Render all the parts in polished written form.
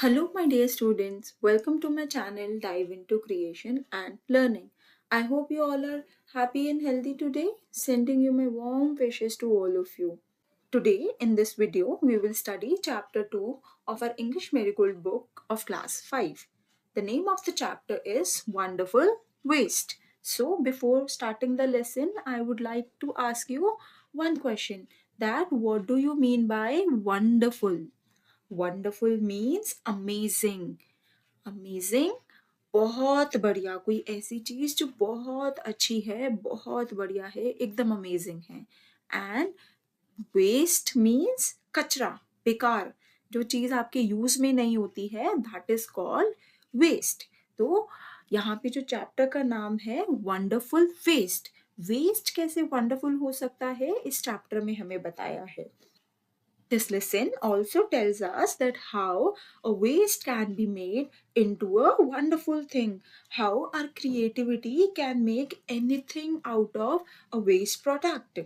Hello, my dear students. Welcome to my channel Dive into Creation and Learning. I hope you all are happy and healthy today. Sending you my warm wishes to all of you. Today, in this video, we will study chapter 2 of our English Marigold book of class 5. The name of the chapter is Wonderful Waste. So, before starting the lesson, I would like to ask you one question, that what do you mean by wonderful? Wonderful means amazing. Amazing बहुत बढ़िया, कोई ऐसी चीज जो बहुत अच्छी है, बहुत बढ़िया है, एकदम अमेजिंग है। एंड वेस्ट मीन्स कचरा, बेकार, जो चीज आपके यूज में नहीं होती है, दैट इज कॉल्ड वेस्ट। तो यहाँ पे जो चैप्टर का नाम है वंडरफुल वेस्ट। वेस्ट कैसे वंडरफुल हो सकता है, इस चैप्टर में हमें बताया है। This lesson also tells us that how a waste can be made into a wonderful thing, how our creativity can make anything out of a waste product.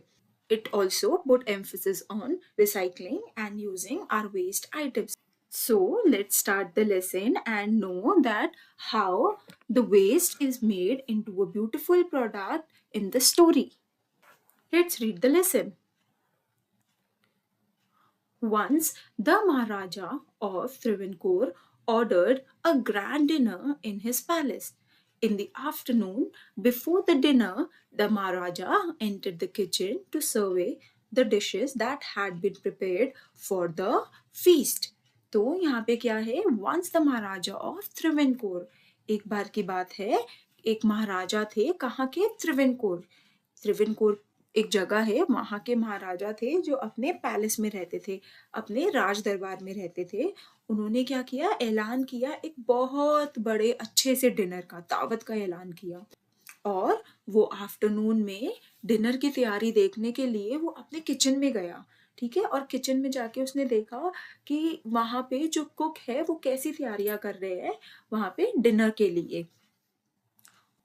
It also put emphasis on recycling and using our waste items. So let's start the lesson and know that how the waste is made into a beautiful product in the story. Let's read the lesson. Once the Maharaja of Travancore ordered a grand dinner in his palace. In the afternoon, before the dinner, the Maharaja entered the kitchen to survey the dishes that had been prepared for the feast. तो यहाँ पे क्या है, once the Maharaja of Travancore, एक बार की बात है, एक महाराजा थे, कहाँ के, त्रिवेणकोर। त्रिवेणकोर एक जगह है, वहां के महाराजा थे जो अपने पैलेस में रहते थे, अपने राज दरबार में रहते थे। उन्होंने क्या किया, ऐलान किया, एक बहुत बड़े अच्छे से डिनर का, दावत का ऐलान किया। और वो आफ्टरनून में डिनर की तैयारी देखने के लिए वो अपने किचन में गया। ठीक है, और किचन में जाके उसने देखा कि वहां पे जो कुक है वो कैसी तैयारियां कर रहे हैं वहां पे डिनर के लिए।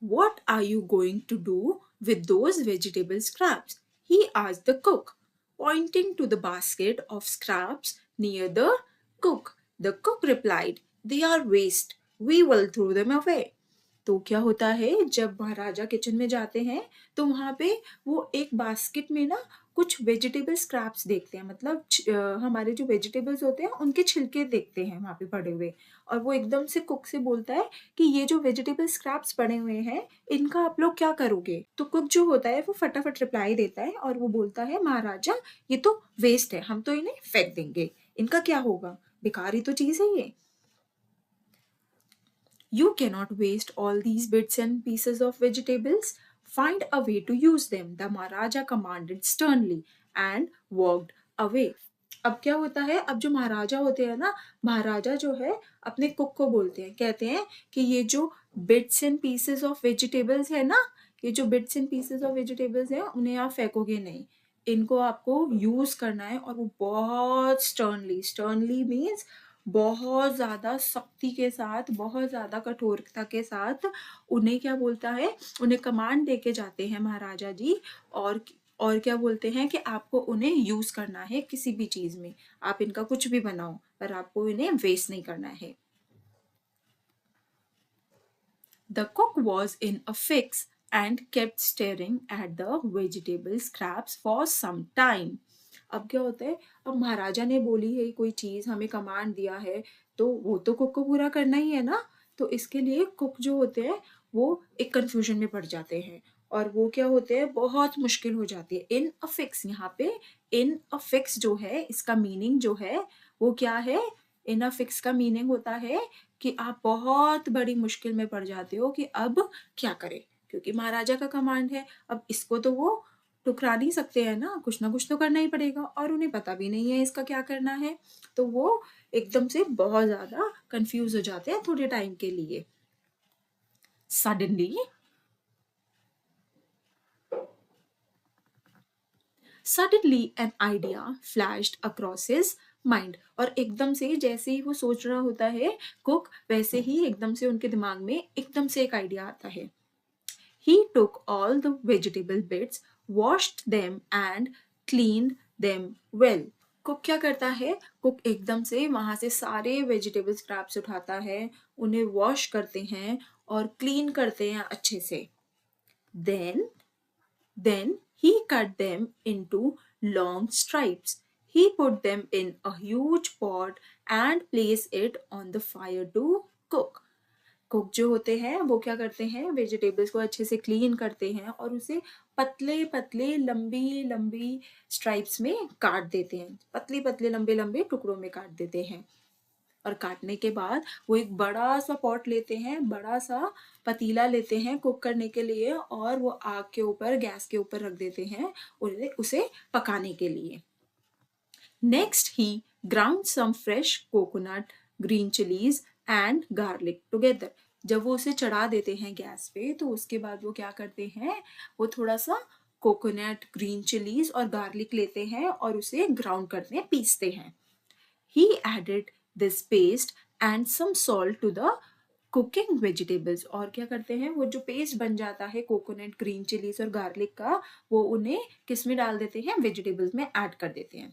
What are you going to do with those vegetable scraps? He asked the cook, pointing to the basket of scraps near the cook. The cook replied, "They are waste. We will throw them away." तो क्या होता है, जब महाराजा kitchen में जाते हैं तो वहां पे वो एक बास्केट में ना कुछ वेजिटेबल स्क्रैप्स देखते हैं, मतलब हमारे जो वेजिटेबल्स होते हैं उनके छिलके देखते हैं वहां पे पड़े हुए। और वो एकदम से कुक से बोलता है कि ये जो वेजिटेबल स्क्रैप्स पड़े हुए हैं इनका आप लोग क्या करोगे। तो कुक जो होता है वो फटाफट रिप्लाई देता है और वो बोलता है, महाराजा ये तो वेस्ट है, हम तो इन्हें फेंक देंगे, इनका क्या होगा, बेकार ही तो चीज है ये। You cannot waste all these bits and pieces of vegetables. Find a way to use them, the Maharaja commanded sternly and walked away. अब क्या होता है, अब जो महाराजा होते हैं ना, महाराजा जो है अपने कुक को बोलते हैं, कहते हैं कि ये जो bits and pieces of vegetables है ना, ये जो bits and pieces of vegetables है उन्हें आप फेंकोगे नहीं, इनको आपको यूज करना है। और वो बहुत स्टर्नली, स्टर्नली मीन्स बहुत ज्यादा सख्ती के साथ, बहुत ज्यादा कठोरता के साथ उन्हें क्या बोलता है, उन्हें कमांड देके जाते हैं महाराजा जी। और क्या बोलते हैं कि आपको उन्हें यूज करना है किसी भी चीज में, आप इनका कुछ भी बनाओ पर आपको इन्हें वेस्ट नहीं करना है। The cook was in a fix and kept staring at the vegetable scraps for some time. अब क्या होता है, अब महाराजा ने बोली है कोई चीज, हमें कमांड दिया है, तो वो तो कुक को पूरा करना ही है ना। तो इसके लिए कुक जो होते हैं वो एक कंफ्यूजन में पड़ जाते हैं और वो क्या होते हैं, बहुत मुश्किल हो जाती है। इन अ फिक्स, यहाँ पे इन अ फिक्स जो है इसका मीनिंग जो है वो क्या है, इन अ फिक्स का मीनिंग होता है कि आप बहुत बड़ी मुश्किल में पड़ जाते हो कि अब क्या करें, क्योंकि महाराजा का कमांड है। अब इसको तो वो टुकरा नहीं सकते हैं ना कुछ तो करना ही पड़ेगा, और उन्हें पता भी नहीं है इसका क्या करना है। तो वो एकदम से बहुत ज्यादा कंफ्यूज हो जाते हैं थोड़े टाइम के लिए। Suddenly an idea flashed across his mind. और एकदम से जैसे ही वो सोच रहा होता है कुक, वैसे ही एकदम से उनके दिमाग में एकदम से एक आइडिया आता है। He took all the vegetable bits, washed them and cleaned them well. Cook क्या करता है, कुक एकदम से वहां से सारे वेजिटेबल स्क्रैप्स उठाता है, उन्हें वॉश करते हैं और क्लीन करते हैं अच्छे से। Then Then he cut them into long stripes. He put them in a huge pot and placed it on the fire to cook. Cook जो होते हैं वो क्या करते हैं, वेजिटेबल्स को अच्छे से क्लीन करते हैं और उसे पतले पतले लंबी लंबी स्ट्राइप्स में काट देते हैं, पतले पतले लंबे लंबे टुकड़ों में काट देते हैं। और काटने के बाद वो एक बड़ा सा पॉट लेते हैं, बड़ा सा पतीला लेते हैं कुक करने के लिए, और वो आग के ऊपर, गैस के ऊपर रख देते हैं उसे पकाने के लिए। Next he ground some fresh coconut, green chillies and garlic together. जब वो उसे चढ़ा देते हैं गैस पे तो उसके बाद वो क्या करते हैं, वो थोड़ा सा कोकोनट, ग्रीन चिलीज और गार्लिक लेते हैं और उसे ग्राउंड करते हैं, पीसते हैं। He added this paste and some salt to the cooking vegetables। और क्या करते हैं, वो जो पेस्ट बन जाता है कोकोनट, ग्रीन चिलीज और गार्लिक का, वो उन्हें किस में डाल देते हैं, वेजिटेबल्स में ऐड कर देते हैं।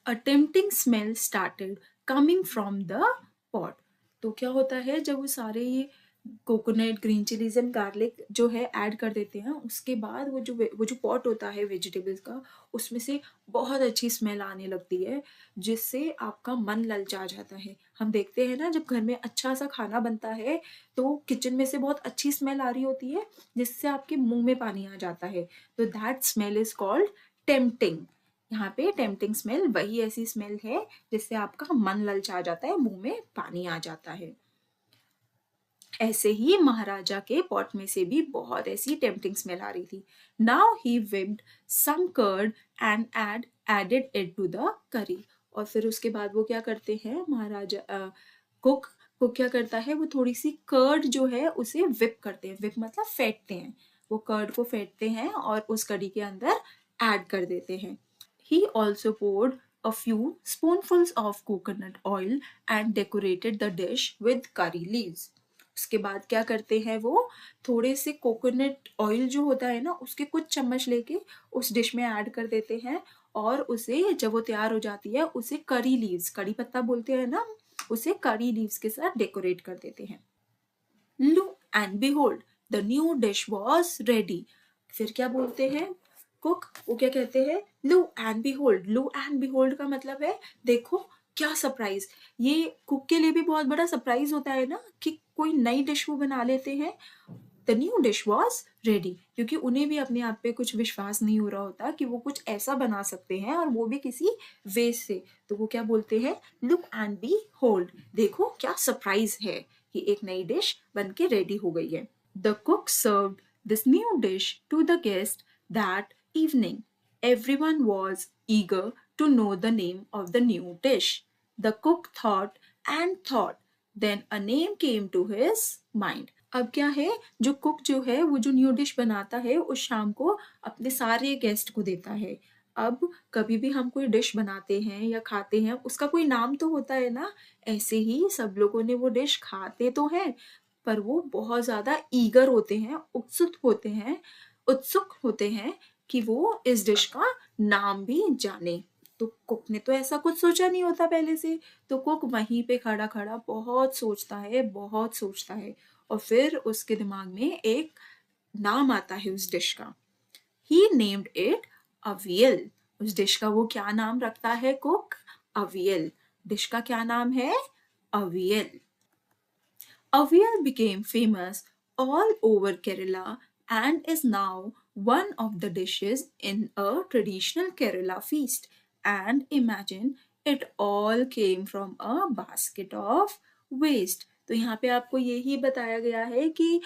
A tempting smell started coming from the pot। तो क्या होता है, जब वो सारे ये coconut, green chillies and garlic जो है ऐड कर देते हैं, उसके बाद वो जो पॉट होता है वेजिटेबल्स का, उसमें से बहुत अच्छी स्मेल आने लगती है, जिससे आपका मन ललचा जाता है। हम देखते हैं ना, जब घर में अच्छा सा खाना बनता है तो किचन में से बहुत अच्छी स्मेल आ रही होती है, जिससे आपके मुंह में पानी आ जाता है। तो that smell is called tempting. यहाँ पे टेम्पटिंग स्मेल वही ऐसी स्मेल है जिससे आपका मन ललचा जाता है, मुंह में पानी आ जाता है। ऐसे ही महाराजा के पॉट में से भी बहुत ऐसी टेम्पटिंग स्मेल आ रही थी। Now he whipped some curd and added it to the curry. और फिर उसके बाद वो क्या करते हैं, महाराजा कुक कुक क्या करता है, वो थोड़ी सी कर्ड जो है उसे विप करते हैं। विप मतलब फेंटते हैं, वो कर्ड को फेंटते हैं और उस कड़ी के अंदर ऐड कर देते हैं। He also poured a few spoonfuls of coconut oil and decorated the dish with curry leaves। उसके बाद क्या करते हैं, वो थोड़े से कोकोनट ऑयल जो होता है ना, उसके कुछ चम्मच लेके उस डिश में ऐड कर देते हैं, और उसे जब वो तैयार हो जाती है उसे करी लीव्स, कड़ी पत्ता बोलते हैं ना, उसे करी लीव्स के साथ डेकोरेट कर देते हैं। Lo and behold, the new dish was ready. फिर क्या बोलते हैं कुक, वो क्या कहते हैं, lo and behold। Lo and behold का मतलब है देखो क्या सरप्राइज। ये कुक के लिए भी बहुत बड़ा सरप्राइज होता है ना, कि कोई नई डिश वो बना लेते हैं। The new dish was ready, क्योंकि उन्हें भी अपने आप पे कुछ विश्वास नहीं हो रहा होता कि वो कुछ ऐसा बना सकते हैं, और वो भी किसी वेस्ट से। तो वो क्या बोलते हैं, लुक एंड बी होल्ड, देखो क्या सरप्राइज है कि एक नई डिश बन के रेडी हो गई है। The cook served this new dish to the guest that evening। Everyone was eager to know the name of the new dish। The cook thought and thought, then a name came to his mind। अब क्या है, जो cook जो है, वो जो new dish बनाता है उस शाम को अपने सारे गेस्ट को देता है। अब कभी भी हम कोई डिश बनाते हैं या खाते हैं, उसका कोई नाम तो होता है ना। ऐसे ही सब लोगों ने वो डिश खाते तो हैं, पर वो बहुत ज्यादा ईगर होते हैं, उत्सुक होते हैं कि वो इस डिश का नाम भी जाने। तो कुक ने तो ऐसा कुछ सोचा नहीं होता पहले से, तो कुक वहीं पे खड़ा खड़ा बहुत सोचता है, बहुत सोचता है, और फिर उसके दिमाग में एक नाम आता है उस डिश का। ही नेम्ड इट अवियल। उस डिश का वो क्या नाम रखता है कुक, अवियल। डिश का क्या नाम है, aviyal. Avial became famous all over Kerala and is now one of the dishes in a traditional Kerala feast. And imagine, it all came from a basket of waste। तो यहाँ पे आपको यही बताया गया है कि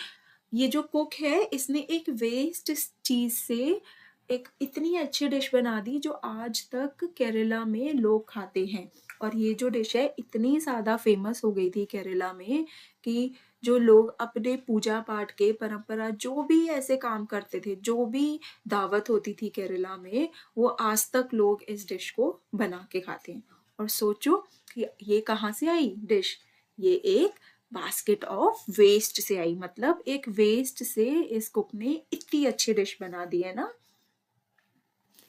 ये जो कुक है, इसने एक वेस्ट चीज से एक इतनी अच्छी डिश बना दी जो आज तक केरला में लोग खाते हैं। और ये जो डिश है इतनी ज़्यादा फेमस हो गई थी केरला में कि जो लोग अपने पूजा पाठ के परंपरा, जो भी ऐसे काम करते थे, जो भी दावत होती थी केरला में, वो आज तक लोग इस डिश को बना के खाते हैं। और सोचो कि ये कहाँ से आई डिश, ये एक बास्केट ऑफ वेस्ट से आई। मतलब एक वेस्ट से इस कुक ने इतनी अच्छी डिश बना दी है ना।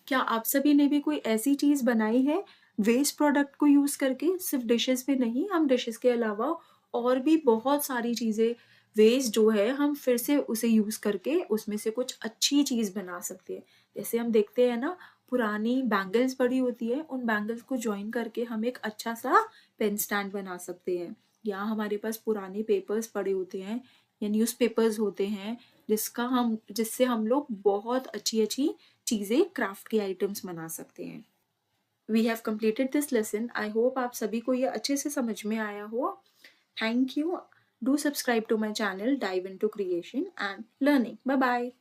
क्या आप सभी ने भी कोई ऐसी चीज़ बनाई है वेस्ट प्रोडक्ट को यूज़ करके? सिर्फ डिशेस में नहीं, हम डिशेस के अलावा और भी बहुत सारी चीज़ें वेस्ट जो है हम फिर से उसे यूज़ करके उसमें से कुछ अच्छी चीज़ बना सकते हैं। जैसे हम देखते हैं ना, पुरानी बैंगल्स पड़ी होती है, उन बैंगल्स को जॉइन करके हम एक अच्छा सा पेन स्टैंड बना सकते हैं। या हमारे पास पुराने पेपर्स पड़े होते हैं या न्यूज़पेपर्स होते हैं जिससे हम लोग बहुत अच्छी-अच्छी चीज़ें, क्राफ्ट की आइटम्स बना सकते हैं। We have completed this lesson. I hope आप सभी को ये अच्छे से समझ में आया हो। Thank you. Do subscribe to my channel dive into creation and learning. Bye bye.